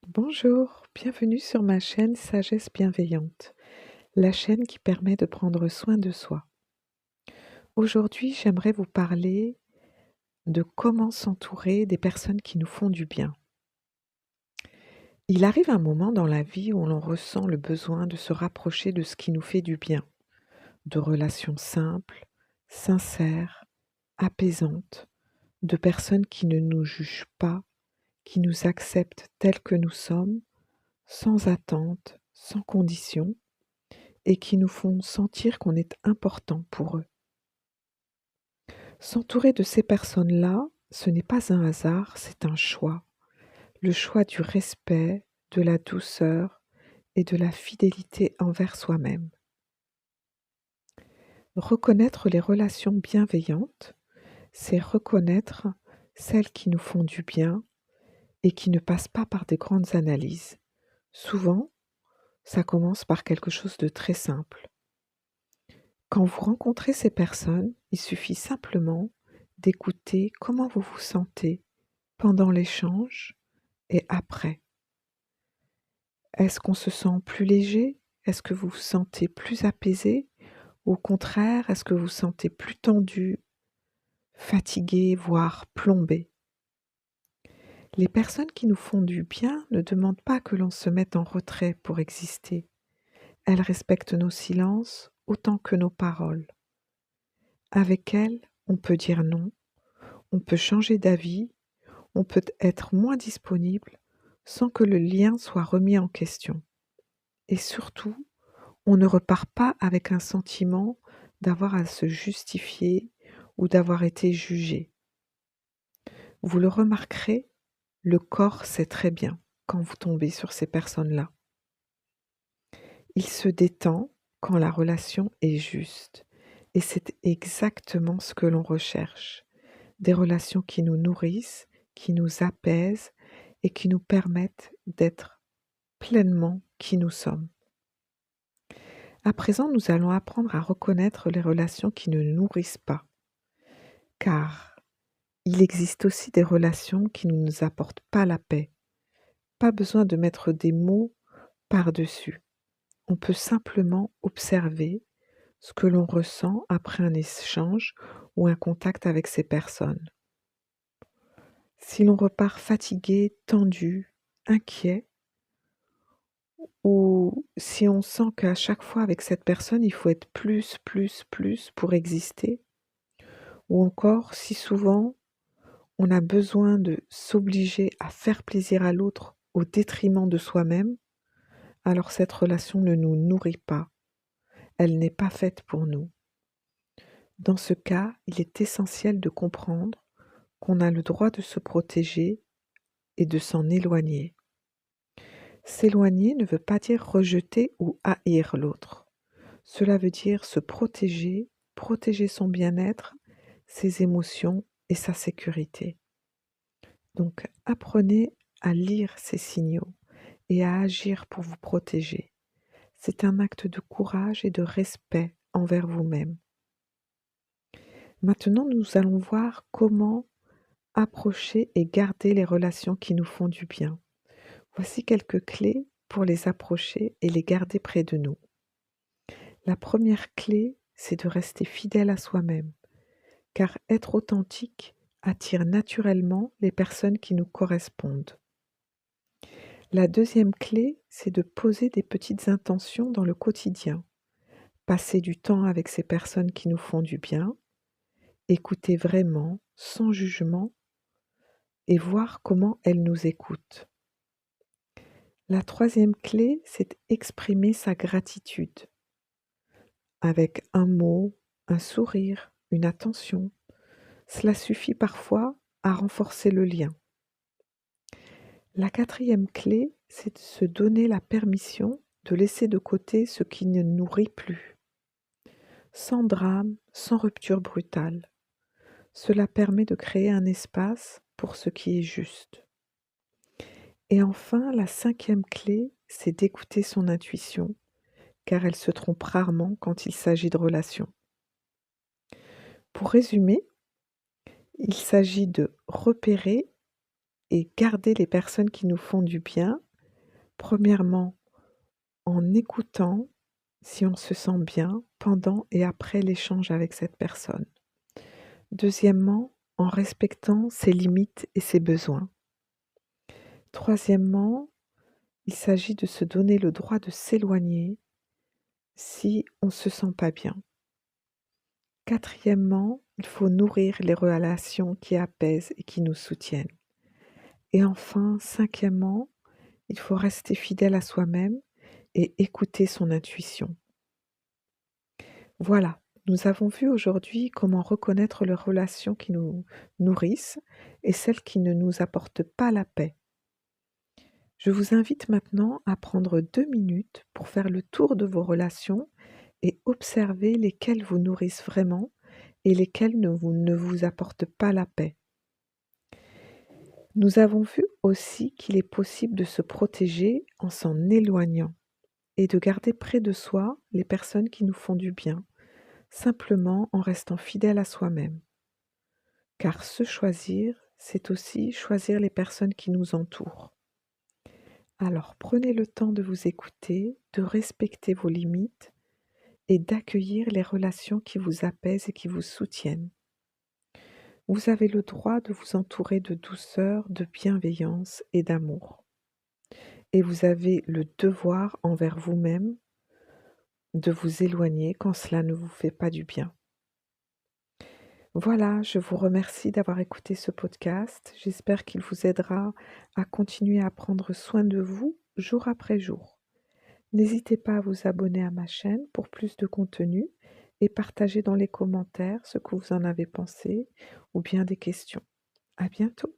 Bonjour, bienvenue sur ma chaîne Sagesse Bienveillante, la chaîne qui permet de prendre soin de soi. Aujourd'hui, j'aimerais vous parler de comment s'entourer des personnes qui nous font du bien. Il arrive un moment dans la vie où l'on ressent le besoin de se rapprocher de ce qui nous fait du bien, de relations simples, sincères, apaisantes, de personnes qui ne nous jugent pas, qui nous acceptent tels que nous sommes, sans attente, sans condition et qui nous font sentir qu'on est important pour eux. S'entourer de ces personnes-là, ce n'est pas un hasard, c'est un choix. Le choix du respect, de la douceur et de la fidélité envers soi-même. Reconnaître les relations bienveillantes, c'est reconnaître celles qui nous font du bien et qui ne passent pas par des grandes analyses. Souvent, ça commence par quelque chose de très simple. Quand vous rencontrez ces personnes, il suffit simplement d'écouter comment vous vous sentez pendant l'échange et après. Est-ce qu'on se sent plus léger? Est-ce que vous vous sentez plus apaisé? Au contraire, est-ce que vous vous sentez plus tendu, fatigué, voire plombé? Les personnes qui nous font du bien ne demandent pas que l'on se mette en retrait pour exister. Elles respectent nos silences autant que nos paroles. Avec elles, on peut dire non, on peut changer d'avis, on peut être moins disponible sans que le lien soit remis en question. Et surtout, on ne repart pas avec un sentiment d'avoir à se justifier ou d'avoir été jugé. Vous le remarquerez, le corps sait très bien quand vous tombez sur ces personnes-là. Il se détend quand la relation est juste. Et c'est exactement ce que l'on recherche. Des relations qui nous nourrissent, qui nous apaisent et qui nous permettent d'être pleinement qui nous sommes. À présent, nous allons apprendre à reconnaître les relations qui ne nous nourrissent pas, car il existe aussi des relations qui ne nous apportent pas la paix. Pas besoin de mettre des mots par-dessus. On peut simplement observer ce que l'on ressent après un échange ou un contact avec ces personnes. Si l'on repart fatigué, tendu, inquiet, ou si on sent qu'à chaque fois avec cette personne, il faut être plus pour exister, ou encore si souvent on a besoin de s'obliger à faire plaisir à l'autre au détriment de soi-même, alors cette relation ne nous nourrit pas, elle n'est pas faite pour nous. Dans ce cas, il est essentiel de comprendre qu'on a le droit de se protéger et de s'en éloigner. S'éloigner ne veut pas dire rejeter ou haïr l'autre. Cela veut dire se protéger, protéger son bien-être, ses émotions et sa sécurité. Donc apprenez à lire ces signaux et à agir pour vous protéger. C'est un acte de courage et de respect envers vous-même. Maintenant, nous allons voir comment approcher et garder les relations qui nous font du bien. Voici quelques clés pour les approcher et les garder près de nous. La première clé, c'est de rester fidèle à soi-même, car être authentique attire naturellement les personnes qui nous correspondent. La deuxième clé, c'est de poser des petites intentions dans le quotidien. Passer du temps avec ces personnes qui nous font du bien, écouter vraiment, sans jugement, et voir comment elles nous écoutent. La troisième clé, c'est exprimer sa gratitude avec un mot, un sourire, une attention. Cela suffit parfois à renforcer le lien. La quatrième clé, c'est de se donner la permission de laisser de côté ce qui ne nous nourrit plus. Sans drame, sans rupture brutale. Cela permet de créer un espace pour ce qui est juste. Et enfin, la cinquième clé, c'est d'écouter son intuition, car elle se trompe rarement quand il s'agit de relations. Pour résumer, il s'agit de repérer et garder les personnes qui nous font du bien Premièrement, en écoutant si on se sent bien pendant et après l'échange avec cette personne. Deuxièmement, en respectant ses limites et ses besoins. Troisièmement, il s'agit de se donner le droit de s'éloigner si on ne se sent pas bien. Quatrièmement, il faut nourrir les relations qui apaisent et qui nous soutiennent. Et enfin, cinquièmement, il faut rester fidèle à soi-même et écouter son intuition. Voilà, nous avons vu aujourd'hui comment reconnaître les relations qui nous nourrissent et celles qui ne nous apportent pas la paix. Je vous invite maintenant à prendre 2 minutes pour faire le tour de vos relations et observer lesquelles vous nourrissent vraiment et lesquelles ne vous apportent pas la paix. Nous avons vu aussi qu'il est possible de se protéger en s'en éloignant et de garder près de soi les personnes qui nous font du bien, simplement en restant fidèle à soi-même. Car se choisir, c'est aussi choisir les personnes qui nous entourent. Alors prenez le temps de vous écouter, de respecter vos limites et d'accueillir les relations qui vous apaisent et qui vous soutiennent. Vous avez le droit de vous entourer de douceur, de bienveillance et d'amour. Et vous avez le devoir envers vous-même de vous éloigner quand cela ne vous fait pas du bien. Voilà, je vous remercie d'avoir écouté ce podcast. J'espère qu'il vous aidera à continuer à prendre soin de vous jour après jour. N'hésitez pas à vous abonner à ma chaîne pour plus de contenu et partager dans les commentaires ce que vous en avez pensé ou bien des questions. À bientôt.